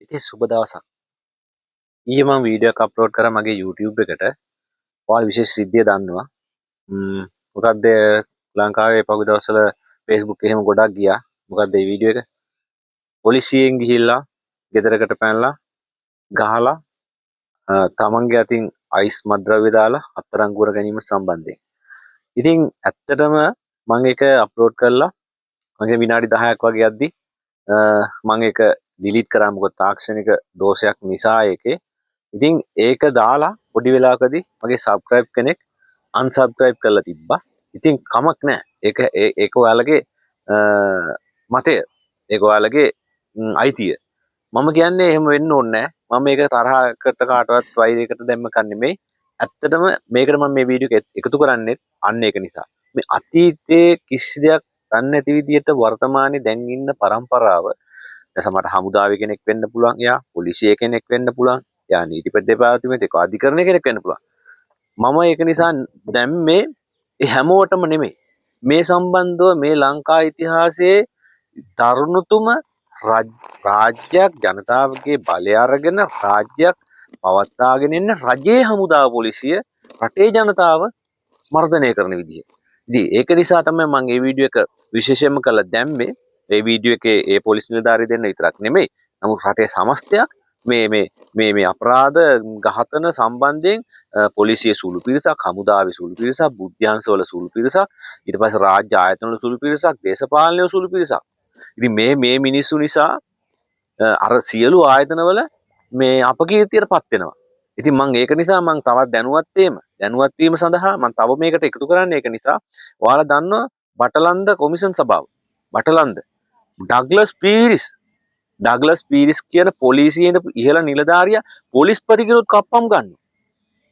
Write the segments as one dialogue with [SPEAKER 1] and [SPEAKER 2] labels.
[SPEAKER 1] ඉතින් සුබ දවසක්. ඊයේ මම වීඩියෝ එකක් අප්ලෝඩ් කරා මගේ YouTube එකට. ඔයාලා විශේෂ සිද්ධිය දන්නවා. මොකද්ද ලංකාවේ පහුගිය දවස්වල Facebook එහෙම ගොඩක් ගියා. මොකද්ද මේ වීඩියෝ එක? පොලිසියෙන් ගිහිල්ලා ගෙදරකට පැනලා ගහලා තමන්ගේ අතින් අයිස් මත්ද්‍රව්‍ය දාලා අත්අඩංගුවට ගැනීම සම්බන්ධයෙන්. ඉතින් ඇත්තටම මම ඒක අප්ලෝඩ් කරලා මගේ විනාඩි 10ක් වගේ යද්දි මම ඒක ඩිලීට් කරා මොකද තාක්ෂණික දෝෂයක් නිසා ඒකේ. ඉතින් ඒක දාලා පොඩි වෙලාවකදී මගේ සබ්ස්ක්‍රයිබ් කෙනෙක් අන්සබ්ස්ක්‍රයිබ් කරලා තිබ්බා. ඉතින් කමක් නැහැ. ඒක ඔයාලගේ මතය. ඒක ඔයාලගේ අයිතිය. මම කියන්නේ එහෙම වෙන්න ඕනේ නැහැ. මම මේක තරහකට කාටවත් වෛරයකට දැම්ම කන්නේ නෙමෙයි. ඇත්තටම මේකට මම මේ වීඩියෝ එක එකතු කරන්නේ අන්න ඒක නිසා. මේ අතීතයේ කිසි දෙයක් දන්නේ නැති විදිහට වර්තමානයේ දැන් ඉන්න પરම්පරාව දැන් සමහර හමුදාවේ කෙනෙක් වෙන්න පුළුවන්. එයා පොලිසිය කෙනෙක් වෙන්න පුළුවන්. එයා නීතිපති දෙපාර්තමේන්තුවේ අධිකරණ කෙනෙක් වෙන්න පුළුවන්. මම ඒක නිසා දැන් මේ හැමෝටම නෙමෙයි. මේ සම්බන්ධව මේ ලංකා ඉතිහාසයේ තරුණතුම රාජ්‍යයක් ජනතාවගේ බලය අරගෙන රාජ්‍යයක් පවත්වාගෙන ඉන්න රජයේ හමුදාව පොලිසිය රටේ ජනතාව මර්ධනය කරන විදිහ. ඉතින් ඒක නිසා තමයි මම මේ වීඩියෝ එක විශේෂයෙන්ම කළා දැම්මේ. මේ වීඩියෝ එකේ ඒ පොලිස් නිලධාරී දෙන්න විතරක් නෙමෙයි. නමුත් රටේ සමස්තයක් මේ අපරාධ ඝාතන සම්බන්ධයෙන් පොලිසිය සුළු පිරිසක්, හමුදාවේ සුළු පිරිසක්, බුද්ධ්‍යංශවල සුළු පිරිසක්, ඊට පස්සේ රාජ්‍ය ආයතනවල සුළු පිරිසක්, දේශපාලනයේ සුළු පිරිසක්. ඉතින් මේ මිනිස්සු නිසා අර සියලු ආයතනවල මේ අපකීර්තියටපත් වෙනවා. ඉතින් මම ඒක නිසා මම තවත් දැනුවත් වීම සඳහා මම තව මේකට එකතු කරන්නේ ඒක නිසා ඔයාලා දන්නවා බටලන්ද කොමිෂන් සභාව. බටලන්ද ඩග්ලස් පීරිස් කියන පොලිසියේ ඉහළ නිලධාරියා පොලිස්පති කෙනෙකුත් කප්පම් ගන්නවා.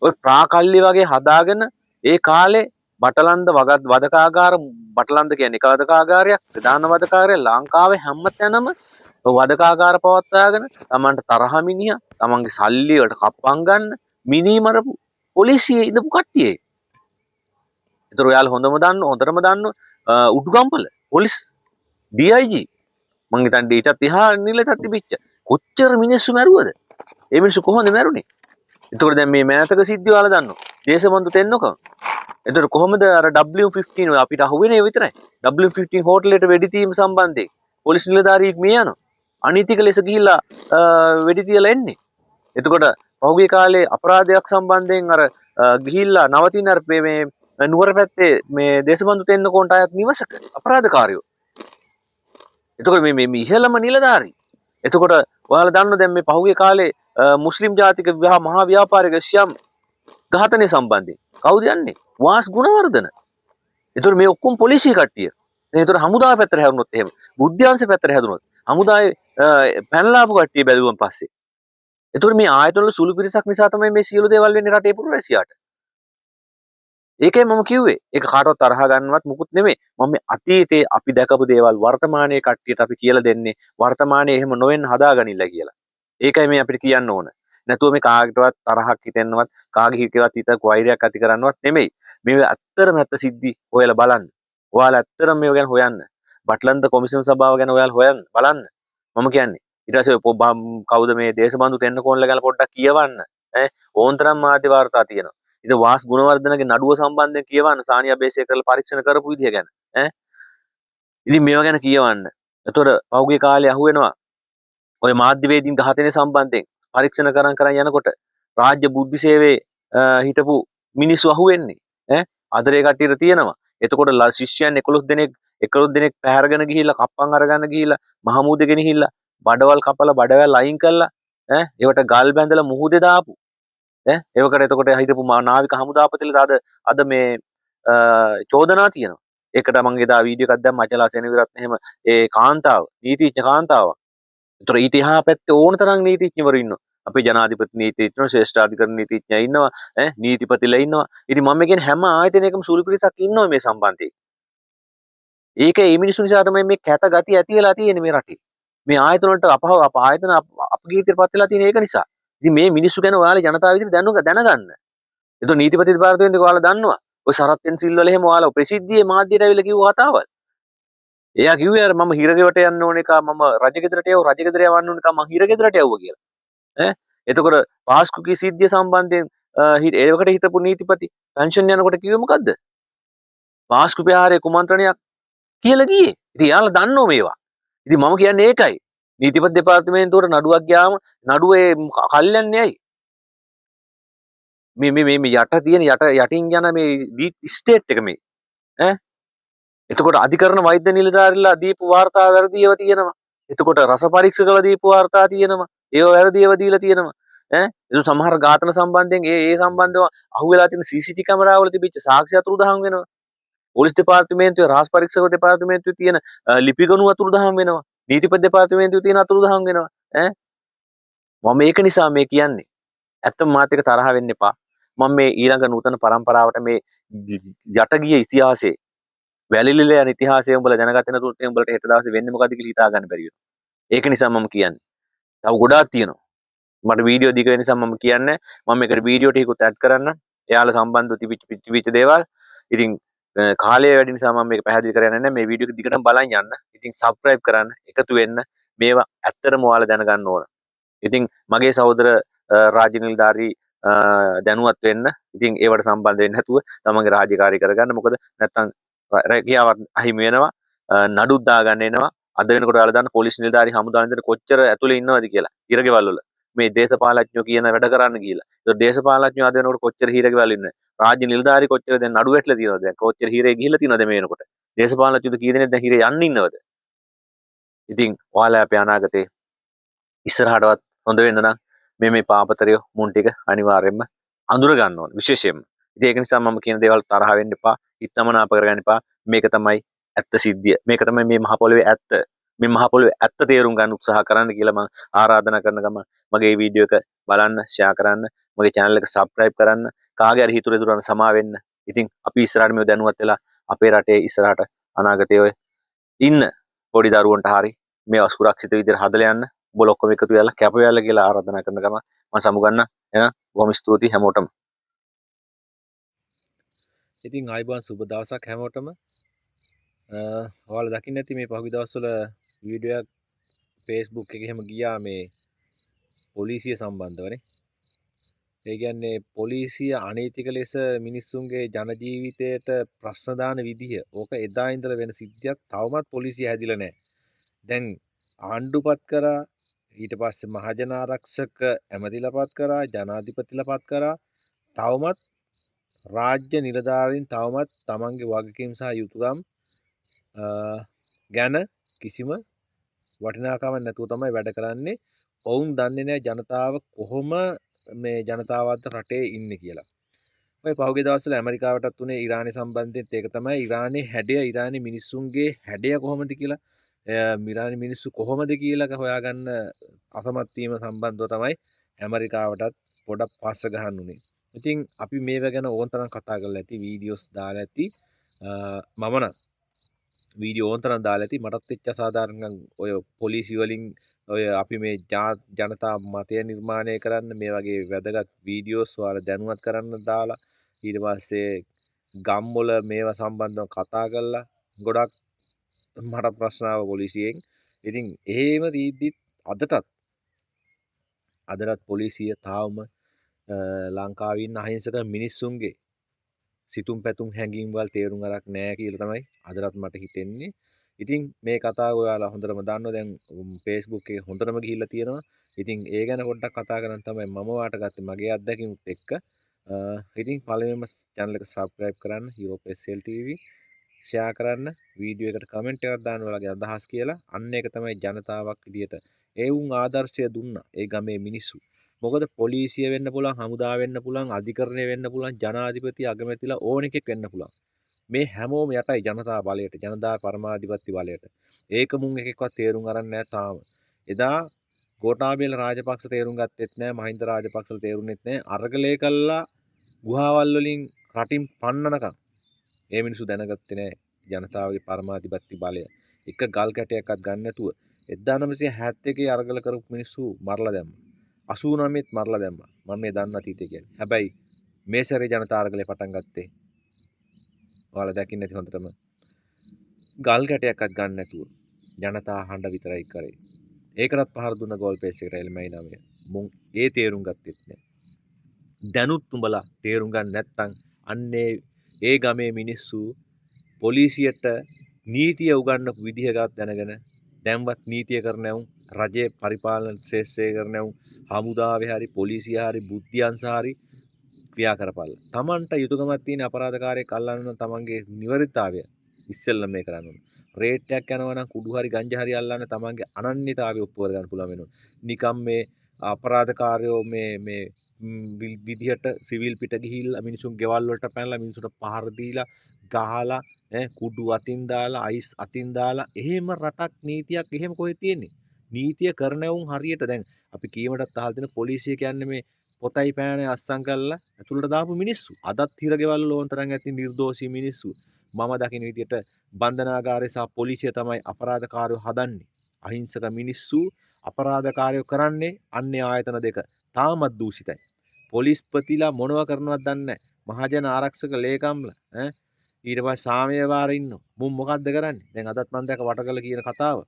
[SPEAKER 1] ඔය ප්‍රාකල්ලි වගේ හදාගෙන ඒ කාලේ බටලන්ද වදකාගාර බටලන්ද කියන්නේ එක වදකාගාරයක් ප්‍රධාන වදකාගාරය ලංකාවේ හැමතැනම වදකාගාර පවත්වාගෙන තමන්ට තරහ මිනිහා තමන්ගේ සල්ලි වලට කප්පම් ගන්න මිනී මරපු පොලිසියේ ඉඳපු කට්ටිය. ඒතර ඔයාලා හොඳටම දන්න උඩුගම්පල පොලිස් DIG මං හිතන්නේ ඊටත් එහා නිලතත් තිබිච්ච කොච්චර මිනිස්සු මැරුවද? ඒ මිනිස්සු කොහොමද මැරුණේ? එතකොට දැන් මේ මෑතක සිද්ධිය ඔයාලා දන්නවා. දේශබන්දු තෙන්නක. එතකොට කොහොමද අර W15 අපිට අහුවෙන්නේ විතරයි. W15 හෝටලෙට වෙඩි තීම සම්බන්ධයෙන් පොලිස් නිලධාරියෙක් මේ යනවා. අනීතික ලෙස ගිහිල්ලා වෙඩි තියලා එන්නේ. එතකොට පහුගිය කාලේ අපරාධයක් සම්බන්ධයෙන් අර ගිහිල්ලා නවතින අර මේ නුවර පැත්තේ මේ දේශබන්දු තෙන්නකෝන්ට අයත් නිවසක අපරාධකාරයෝ. එතකොට මේ ඉහළම නිලධාරී. එතකොට ඔයාලා දන්නව දැන් මේ පහුගිය කාලේ මුස්ලිම් ජාතික මහා ව්‍යාපාරික සියම් ඝාතනය සම්බන්ධයෙන් කවුද යන්නේ? වාස් ගුණවර්ධන. එතකොට මේ ඔක්කොම පොලිසිය කට්ටිය. දැන් එතකොට හමුදාව පැත්තට හැරුණොත් එහෙම බුද්ධ්‍යංශ පැත්තට හැදුනොත් හමුදාවේ පැනලාපු කට්ටිය බැලුවන් පස්සේ. එතකොට මේ ආයතනවල සුළු පිරිසක් නිසා තමයි මේ සියලු දේවල් වෙන්නේ රටේ පුරවැසියාට. ඒකයි මම කිව්වේ. ඒක කාටවත් තරහ ගන්නවත් මුකුත් නෙමෙයි. මම මේ අතීතේ අපි දැකපු දේවල් වර්තමානයේ කට්ටියට අපි කියලා දෙන්නේ වර්තමානයේ එහෙම නොවෙන්න හදාගනින්න කියලා. ඒකයි මේ අපිට කියන්න ඕන. නැතුව මේ කාටවත් තරහක් හිතෙන්නවත් කාගේ හිතේවත් හිතක් වෛරයක් ඇති කරන්නවත් නෙමෙයි. මේ ඇත්තටම ඇත්ත සිද්ධි හොයලා බලන්න. ඔයාලා ඇත්තටම මේව ගැන හොයන්න. බටලන්ද කොමිෂන් සභාව ගැන ඔයාලා හොයන්න බලන්න. මම කියන්නේ. ඊට පස්සේ කවුද මේ දේශබන්දු තෙන්නකෝන්ලා ගැන පොඩ්ඩක් කියවන්න. ඕන්තරම් මාධ්‍ය වාර්තා තියෙනවා. ඉතින් වාස් ගුණවර්ධනගේ නඩුව සම්බන්ධයෙන් කියවන්න සානියා බේසේකරලා පරීක්ෂණ කරපු විදිය ගැන ඉතින් මේවා ගැන කියවන්න. එතකොට පහුගිය කාලේ අහුවෙනවා ඔය මාධ්‍යවේදීන් ඝාතනය සම්බන්ධයෙන් පරීක්ෂණ කරන් යනකොට රාජ්‍ය බුද්ධි සේවයේ හිටපු මිනිස්සු අහුවෙන්නේ අදරේ කට්ටියට තියෙනවා. එතකොට ශිෂ්‍යයන් 11 දෙනෙක් පැහැරගෙන ගිහිල්ලා කප්පම් අරගෙන ගිහිල්ලා මහමුදේ ගෙනහිල්ලා බඩවල් කපලා බඩවැල් අයින් කළා ඒවට ගල් බැඳලා මුහුදේ දාපු ඒවකට එතකොට හිටපු නාවික හමුදාපතිලට අද මේ චෝදනා තියෙනවා. ඒකට මම එදා වීඩියෝ එකක් දැම්මා අචලා සෙනවිරත් එහෙම ඒ කාන්තාව නීතිඥ කාන්තාවක්. ඒතර ඊට එහා පැත්තේ ඕන තරම් නීතිඥවරු ඉන්නවා. අපේ ජනාධිපති නීතිඥයෝ ශ්‍රේෂ්ඨාධිකරණ නීතිඥයෝ ඉන්නවා නීතිපතිලා ඉන්නවා. ඉතින් මම කියන්නේ හැම ආයතනයකම සුළු පිරිසක් ඉන්නවා මේ සම්බන්ධයෙන්. ඒක මේ මිනිස්සු නිසා තමයි මේ කැත ගතිය ඇති වෙලා තියෙන්නේ මේ රටේ. මේ ආයතන වලට ආයතන අපකීර්තියටපත් වෙලා තියෙන ඒක නිසා. ඉතින් මේ මිනිස්සු ගැන ඔයාලා ජනතාව විදිහට දැනගන්න. එතකොට නීතිපති දෙපාර්තමේන්තුවේ ඔයාලා දන්නවා. ඔය සරත් එන් සිල්වල එහෙම ඔයාලා ප්‍රසිද්ධියේ මාධ්‍යයට ඇවිල්ලා කිව්ව කතාවල්. එයා කිව්වේ අර මම හිරගෙවට යන්න ඕන එක මම රජගෙදරට යව රජගෙදර යවන්න ඕන එක මම හිරගෙදරට යවුවා කියලා. ඈ එතකොට පාස්කුගේ සිද්ධිය සම්බන්ධයෙන් ඒවකට හිටපු නීතිපති පෙන්ෂන් යනකොට කිව්වේ මොකද්ද? පාස්කු ප්‍රහාරයේ කුමන්ත්‍රණයක් කියලා ගියේ. ඉතින් යාළුවා දන්නෝ මේවා. ඉතින් මම කියන්නේ ඒකයි. නීතිපති දෙපාර්තමේන්තුවට නඩුවක් ගියාම නඩුවේ කල්යන්නේ ඇයි? මේ යට තියෙන යටින් යන මේ ඩීප් ස්ටේට් එක මේ ඈ එතකොට අධිකරණ වෛද්‍ය නිලධාරීලා දීපු වාර්තා වැරදිව තියෙනවා. එතකොට රස පරීක්ෂකලා දීපු වාර්තා තියෙනවා. ඒව වැරදිව දීලා තියෙනවා. ඈ ඒක සමහර ඝාතන සම්බන්ධයෙන් ඒ සම්බන්ධව අහුවෙලා තියෙන CCTV කැමරාවල තිබිච්ච සාක්ෂි අතුරුදහන් වෙනවා. පොලිස් දෙපාර්තමේන්තුවේ රාජ පරීක්ෂක දෙපාර්තමේන්තුවේ තියෙන ලිපිගනු අතුරුදහන් වෙනවා. නීතිපති දෙපාර්තමේන්තුවේ තියෙන අතුරුදහන් වෙනවා. ඈ මම මේක නිසා මේ කියන්නේ. ඇත්තම මාත් එක තරහ වෙන්න එපා. මම මේ ඊළඟ නූතන පරම්පරාවට මේ යට ගිය ඉතිහාසයේ වැලිලිල යන ඉතිහාසය උඹලා දැනගත්තේ නැතුත් උඹලට හෙට දවසේ වෙන්නේ මොකද්ද කියලා හිතා ගන්න බැරි වෙනවා. ඒක නිසා මම කියන්නේ. තව ගොඩාක් තියෙනවා. මට වීඩියෝ දිග වෙන නිසා මම කියන්නේ මම මේකට වීඩියෝ ටිකකුත් ඇඩ් කරන්න. එයාලා සම්බන්ධව තිබිච්ච දේවල්. ඉතින් කාලය වැඩි නිසා මම මේක පැහැදිලි කරන්නේ නැහැ. මේ වීඩියෝ එක දිගටම බලන් යන්න. ඉතින් සබ්ස්ක්‍රයිබ් කරන්න. එකතු වෙන්න. මේවා ඇත්තටම ඔයාලා දැනගන්න ඕන. ඉතින් මගේ සහෝදර රාජ්‍ය නිලධාරී දැනුවත් වෙන්න. ඉතින් ඒවට සම්බන්ධ වෙන්න නැතුව තමන්ගේ රාජකාරී කරගන්න. මොකද නැත්තම් රැකියාවක් අහිමි වෙනවා. නඩුත් දාගන්න එනවා. අද වෙනකොට ඔයාලා දන්න පොලිස් නිලධාරී හමුදාවෙන් දෙන කොච්චර ඇතුලේ ඉන්නවද කියලා. හිරගෙවල් වල. මේ දේශපාලඥයෝ කියන වැඩ කරන්න කියලා. ඒක දේශපාලඥයෝ අද වෙනකොට කොච්චර හිරගෙවල් ඉන්නේ. රාජ්‍ය නිලධාරී කොච්චර දැන් නඩු වැටලා තියෙනවද? දැන් කොච්චර හිරේ ගිහිල්ලා තියෙනවද මේ වෙනකොට? දේශපාලඥයෝ කී දෙනෙක් දැන් හිරේ යන්න ඉන්නවද? ඉතින් ඔයාලා අපේ අනාගතේ ඉස්සරහටවත් හොඳ වෙන්න නම් මේ පාපතරය මුන් ටික අනිවාර්යයෙන්ම අඳුර ගන්න ඕනේ විශේෂයෙන්ම. ඉතින් ඒක නිසා මම කියන දේවල් තරහ වෙන්න එපා. හිතමනාප කරගන්න එපා. මේක තමයි ඇත්ත සිද්ධිය. මේක තමයි මේ මහ පොළොවේ ඇත්ත. මේ මහ පොළොවේ ඇත්ත තේරුම් ගන්න උත්සාහ කරන්න කියලා මම ආරාධනා කරන ගම මගේ වීඩියෝ එක බලන්න, ෂෙයා කරන්න, මගේ channel එක subscribe කරන්න, කාගේ හරි හිතුරු දුරන සමා වෙන්න. ඉතින් අපි ඉස්සරහට මේ දැනුවත් වෙලා අපේ රටේ ඉස්සරහට අනාගතයේ ඔය ඉන්න පොඩි දරුවන්ට හරි මේවා සුරක්ෂිත විදිහට හදලා යන්න ඔබ ඔක්කොම එකතු වෙලා කැප වෙලා කියලා ආරාධනා කරන ගම මම සමුගන්න එහෙනම් බොහොම ස්තුතියි හැමෝටම.
[SPEAKER 2] ඉතින් ආයිබෝන් සුබ දවසක් හැමෝටම. ඔයාලා දකින්න ඇති මේ පහුගිය දවස්වල වීඩියෝ එකක් Facebook එකේ එහෙම ගියා මේ පොලිසිය සම්බන්ධවනේ. ඒ කියන්නේ පොලිසිය අනීතික ලෙස මිනිස්සුන්ගේ ජන ජීවිතයට ප්‍රශ්න දාන විදිහ. ඕක එදා ඉඳලා වෙන සිද්ධියක්. තවමත් පොලිසිය හැදිලා නැහැ. දැන් ආණ්ඩුපත් කරා ඊට පස්සේ මහජන ආරක්ෂක ඇමතිලපත් කරා ජනාධිපතිලපත් කරා තවමත් රාජ්‍ය නිලධාරීන් තවමත් තමන්ගේ වගකීම් සහ යුතුකම් ගැන කිසිම වටිනාකමක් නැතුව තමයි වැඩ කරන්නේ. ඔවුන් දන්නේ නැහැ ජනතාව කොහොම මේ ජනතාවත් රටේ ඉන්නේ කියලා. ඔය පහුගිය දවස්වල ඇමරිකාවටත් උනේ ඉරානය සම්බන්ධයෙන් ඒක තමයි ඉරානයේ හැඩය ඉරානයේ මිනිස්සුන්ගේ හැඩය කොහොමද කියලා ඉරානයේ මිනිස්සු කොහොමද කියලා හොයාගන්න අසමත් වීම සම්බන්ධව තමයි ඇමරිකාවටත් පොඩක් පස්ස ගහන්න උනේ. ඉතින් අපි මේව ගැන ඕන තරම් කතා කරලා ඇති වීඩියෝස් දාලා ඇති මම නම් වීඩියෝ ඕන තරම් දාලා ඇති මටත් වෙච්ච අසාධාරණ ඔය පොලිසිය වලින් ඔය අපි මේ ජනතා මතය නිර්මාණය කරන්න මේ වගේ වැදගත් වීඩියෝස් ඔයාලා දැනුවත් කරන්න දාලා ඊට පස්සේ ගම්වල මේවා සම්බන්ධව කතා කරලා ගොඩක් මට ප්‍රශ්න ආව පොලිසියෙන්. ඉතින් එහෙම දීද්දිත් අදටත් පොලිසිය තාවම ලංකාවේ ඉන්න අහිංසක මිනිස්සුන්ගේ සිතුම් පැතුම් හැඟීම් වල තේරුම් අරක් නැහැ කියලා තමයි අදටත් මට හිතෙන්නේ. ඉතින් මේ කතාව ඔයාලා හොඳටම දන්නවා. දැන් Facebook එකේ හොඳටම ගිහිල්ලා තියෙනවා. ඉතින් ඒ ගැන පොඩ්ඩක් කතා කරන්න තමයි මම වාට ගත්තේ මගේ අත්දැකීමුත් එක්ක. ඉතින් පළවෙනිම channel එක subscribe කරන්න Europe SL TV, share කරන්න, වීඩියෝ එකට comment එකක් දාන්න ඔයාලගේ අදහස් කියලා. අන්න ඒක තමයි ජනතාවක් විදියට ඒ වුන් ආදර්ශය දුන්නා ඒ ගමේ මිනිස්සු. මොකද පොලිසිය වෙන්න පුළුවන්, හමුදා වෙන්න පුළුවන්, අධිකරණය වෙන්න පුළුවන්, ජනාධිපති අගමැතිලා ඕන එකෙක් වෙන්න පුළුවන්. මේ හැමෝම යටයි ජනතා බලයට, ජනතා පරමාධිපති බලයට. ඒක මුන් එකෙක්වත් තේරුම් අරන් නැහැ තාම. එදා ගෝඨාභය රාජපක්ෂ තේරුම් ගත්තෙත් නැහැ, මහින්ද රාජපක්ෂලා තේරුම්නෙත් නැහැ. අරගලේ කළා ගුහාවල් වලින් රටින් පන්නනකම් මේ මිනිස්සු දැනගත්තේ නැහැ ජනතාවගේ පරමාධිපති බලය. එක ගල් කැටයක්වත් ගන්න නැතුව 1971 අරගල කරපු මිනිස්සු මරලා දැම්මා. 89ත් මරලා දැම්මා. මම මේ දන්න අතීතය කියන්නේ. හැබැයි මේ සැරේ ජනතා අරගලේ පටන් ගත්තේ ඔයාලා දැකින්න ඇති හොඳටම ගල් කැටයක්වත් ගන්න නැතුව ජනතා හඬ විතරයි කරේ. ඒකටත් පහර දුන්න ගෝල්පේස් එකට එල්මයි නමය. මුන් ඒ තේරුම් ගත්තෙත් නෑ. දැනුත් උඹලා තේරුම් ගන්න නැත්නම් අන්නේ ඒ ගමේ මිනිස්සු පොලිසියට නීතිය උගන්වපු විදිහකට දැනගෙන දැන්වත් නීතිය කරන උන් රජයේ පරිපාලන ශේෂ්ත්‍රය කරන උන් හමුදාවේ හරි පොලිසිය හරි බුද්ධ්‍යංශ හරි ක්‍රියා කරපල්ලා. Tamanට යුතුයකමක් තියෙන අපරාධකාරයෙක් අල්ලන්න නම් Tamanගේ නිවැරදිතාවය ඉස්සෙල්ලා මේ කරන්න ඕන. රේට් එකක් යනවා නම් කුඩු හරි ගංජා හරි අල්ලන්න Tamanගේ අනන්‍යතාවය ඔප්පු කරගන්න පුළුවන් වෙනවා. නිකම් මේ අපරාධකාරයෝ මේ විදිහට සිවිල් පිට ගිහිල්ලා මිනිසුන් ගෙවල් වලට පැනලා මිනිසුන්ට පහර දීලා ගහලා කුඩු අතින් දාලා අයිස් අතින් දාලා එහෙම රටක් නීතියක් එහෙම කොහෙද තියෙන්නේ? නීතිය කරන උන් හරියට දැන් අපි කීමටත් අහලා තියෙන පොලිසිය කියන්නේ මේ පොතයි පෑනේ අස්සම් කරලා ඇතුළට දාපු මිනිස්සු. අදත් හිරගෙවල් ලෝන් තරම් ඇති නිර්දෝෂී මිනිස්සු. මම දකින විදිහට බන්ධනාගාරය සහ පොලිසිය තමයි අපරාධකාරයෝ හදන්නේ. අහිංසක මිනිස්සු අපරාධකාරයෝ කරන්නේ අන්නේ ආයතන දෙක. තාමත් දූෂිතයි. පොලිස්පතිලා මොනව කරනවද දන්නේ නැහැ. මහජන ආරක්ෂක ලේකම්ලා ඊට පස්සේ සාමය වාර ඉන්නෝ. මුන් මොකද්ද කරන්නේ? දැන් අදත් මම දැක වටකල කියන කතාව.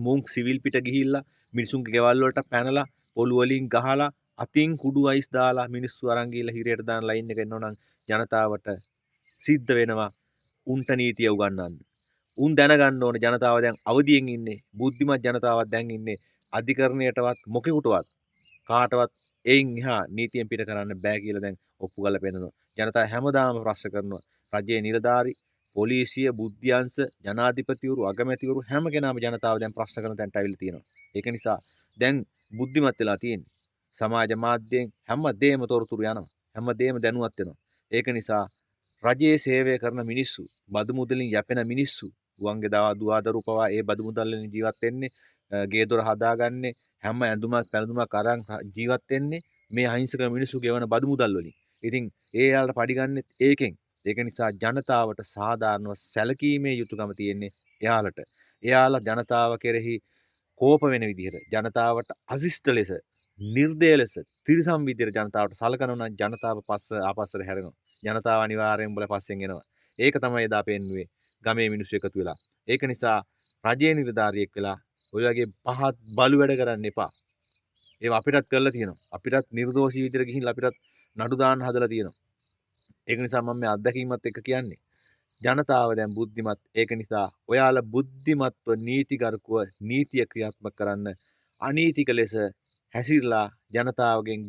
[SPEAKER 2] මුන් සිවිල් පිට ගිහිල්ලා මිනිසුන්ගේ ගෙවල් වලට පැනලා පොළු වලින් ගහලා අතින් කුඩු අයිස් දාලා මිනිස්සු අරන් ගිහලා හිරේට දාන ලයින් එක එන්නෝ නම් ජනතාවට සිද්ධ වෙනවා උන්ට නීතිය උගන්වන්න. උන් දැනගන්න ඕනේ ජනතාව දැන් අවදියෙන් ඉන්නේ. බුද්ධිමත් ජනතාවක් දැන් ඉන්නේ. අධිකරණයටවත් මොකෙකුටවත් කාටවත් එයින් එහා නීතියෙන් පිට කරන්න බෑ කියලා දැන් ඔප්පු කරලා පෙන්නනවා. ජනතාව හැමදාම ප්‍රශ්න කරනවා. රජයේ නිලධාරි, පොලිසිය, බුද්ධ්‍යංශ, ජනාධිපතිවරු, අගමැතිවරු හැම කෙනාම ජනතාව දැන් ප්‍රශ්න කරන තැනට අවිල්ලා තියෙනවා. ඒක නිසා දැන් බුද්ධිමත් වෙලා තියෙන්නේ. සමාජ මාධ්‍යයෙන් හැමදේම තොරතුරු යනවා. හැමදේම දැනුවත් වෙනවා. ඒක නිසා රජයේ සේවය කරන මිනිස්සු, බදු මුදලින් යැපෙන මිනිස්සු, උවන්ගේ දුවදරු පවා ඒ බදු මුදල් වලින් ජීවත් වෙන්නේ, ගේ දොර හදාගන්නේ, හැම ඇඳුමක් පැළඳුමක් අරන් ජීවත් වෙන්නේ මේ අහිංසක මිනිස්සු ගෙවන බදු මුදල් වලින්. ඉතින් ඒ යාළුවට පඩිගන්නෙත් ඒකෙන්. ඒක නිසා ජනතාවට සාධාරණව සැලකීමේ යුතුයකම තියෙන්නේ එයාලට. එයාලා ජනතාව කෙරෙහි කෝප වෙන විදිහට, ජනතාවට අසිෂ්ට ලෙස, නිර්දය ලෙස, තිරිසන් විදිහට ජනතාවට සලකනවා නම් ජනතාව ආපස්සට හැරෙනවා. ජනතාව අනිවාර්යෙන් උඹලා පස්සෙන් එනවා. ඒක තමයි එදා පෙන්නුවේ ගමේ මිනිස්සු එකතු වෙලා. ඒක නිසා රජයේ නිලධාරියෙක් වෙලා ඔය වගේ පහත් බලු වැඩ කරන්න එපා. ඒවා අපිටත් කරලා තියෙනවා. අපිටත් නිර්දෝෂී විදිහට ගිහිල්ලා අපිටත් නඩු දාන්න හදලා තියෙනවා. ඒක නිසා මම මේ අත්දැකීමත් එක්ක කියන්නේ ජනතාව දැන් බුද්ධිමත්. ඒක නිසා ඔයාලා බුද්ධිමත්ව නීතිගරුකව නීතිය ක්‍රියාත්මක කරන්න අනීතික ලෙස හැසිරලා ජනතාවගෙන්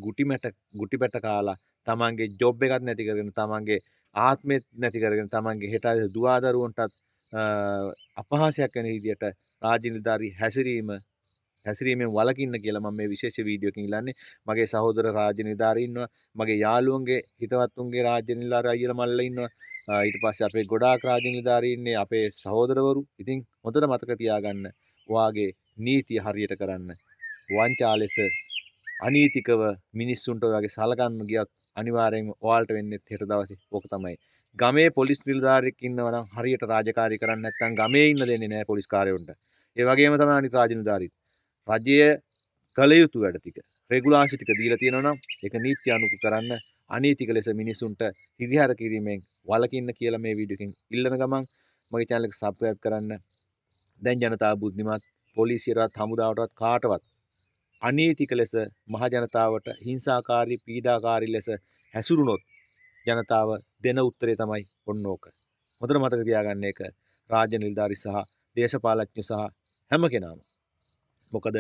[SPEAKER 2] ගුටිපැට කාලා තමන්ගේ ජොබ් එකක් නැති කරගෙන තමන්ගේ ආත්මෙත් නැති කරගෙන තමන්ගේ හෙට දුවදරුවන්ටත් අපහාසයක් වෙන විදියට රාජ්‍ය නිලධාරී හැසිරීමෙන් වළකින්න කියලා මම මේ විශේෂ වීඩියෝ එකකින් ඉල්ලන්නේ. මගේ සහෝදර රාජ්‍ය නිලධාරී ඉන්නවා. මගේ යාළුවන්ගේ හිතවත්තුන්ගේ රාජ්‍ය නිලධාරී අයියලා මල්ලලා ඉන්නවා. ඊට පස්සේ අපේ ගොඩාක් රාජ්‍ය නිලධාරී ඉන්නේ අපේ සහෝදරවරු. ඉතින් හොඳට මතක තියාගන්න. ඔයාගේ නීතිය හරියට කරන්න. වංචා ලෙස අනීතිකව මිනිස්සුන්ට ඔයගේ සලකන්න ගියත් අනිවාර්යෙන්ම ඔයාලට වෙන්නේ හෙට දවසේ ඕක තමයි. ගමේ පොලිස් නිලධාරියෙක් ඉන්නවා නම් හරියට රාජකාරී කරන්නේ නැත්නම් ගමේ ඉන්න දෙන්නේ නැහැ පොලිස් කාර්යවලට. ඒ වගේම තමයි අනිත් රාජ්‍ය නිලධාරීත්. රජයේ කළ යුතු වැඩ ටික රෙගුලාසි ටික දීලා තියෙනවා නම් ඒක නීති අනුකූල කරන්න අනීතික ලෙස මිනිසුන්ට හිරිහැර කිරීමෙන් වළකින්න කියලා මේ වීඩියෝ එකෙන් ඉල්ලන ගමන් මගේ channel එක subscribe කරන්න. දැන් ජනතාව බුද්ධිමත් පොලිසියටවත් හමුදාවටවත් කාටවත් අනීතික ලෙස මහ ජනතාවට හිංසාකාරී පීඩාකාරී ලෙස හැසිරුණොත් ජනතාව දෙන උත්තරේ තමයි ඔන්න ඕක. හොඳට මතක තියාගන්න එක රාජ්‍ය නිලධාරි සහ දේශපාලඥයෝ සහ හැම කෙනාම. මොකද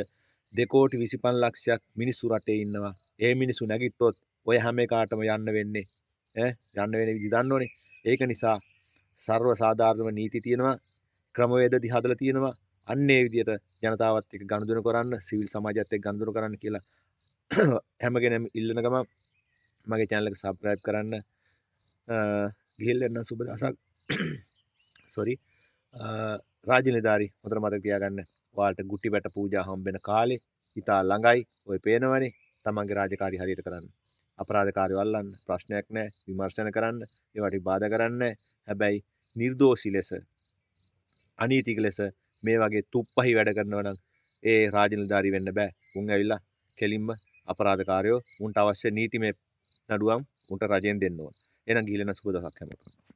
[SPEAKER 2] 2,25,00,000ක් මිනිස්සු රටේ ඉන්නවා. ඒ මිනිස්සු නැගිට්ටොත් ඔය හැම එකටම යන්න වෙන්නේ යන්න වෙන විදිහ දන්නෝනේ. ඒක නිසා සර්ව සාධාරණව නීති තියෙනවා, ක්‍රමවේද දිහදලා තියෙනවා. අන්නේ විදිහට ජනතාවත් එක්ක ගනුදෙනු කරන්න, සිවිල් සමාජයත් එක්ක ගනුදෙනු කරන්න කියලා හැමගෙනම ඉල්ලන ගම මගේ channel එක subscribe කරන්න. ගිහිල්ලා එන්න සුබ දවසක්. sorry. රාජ්‍ය නිලධාරි හොඳට මතක තියාගන්න. ඔයාලට ගුටි බැට පූජා හම්බෙන කාලේ ඉතා ළඟයි. ඔය පේනවනේ. තමන්ගේ රාජකාරී හරියට කරන්න. අපරාධකාරයෝ අල්ලන්න ප්‍රශ්නයක් නැහැ. විමර්ශන කරන්න. ඒවට බාධා කරන්න නැහැ. හැබැයි නිර්දෝෂී ලෙස අනීතික ලෙස මේ වගේ තුප්පහි වැඩ කරනවා නම් ඒ රාජ්‍ය නිලධාරී වෙන්න බෑ. උන් ඇවිල්ලා කෙලින්ම අපරාධකාරයෝ උන්ට අවශ්‍ය නීතිමය නඩුවම් උන්ට රජෙන් දෙන්න ඕන. එහෙනම් ගිහිල්ලා සුබ දවසක් හැමෝටම.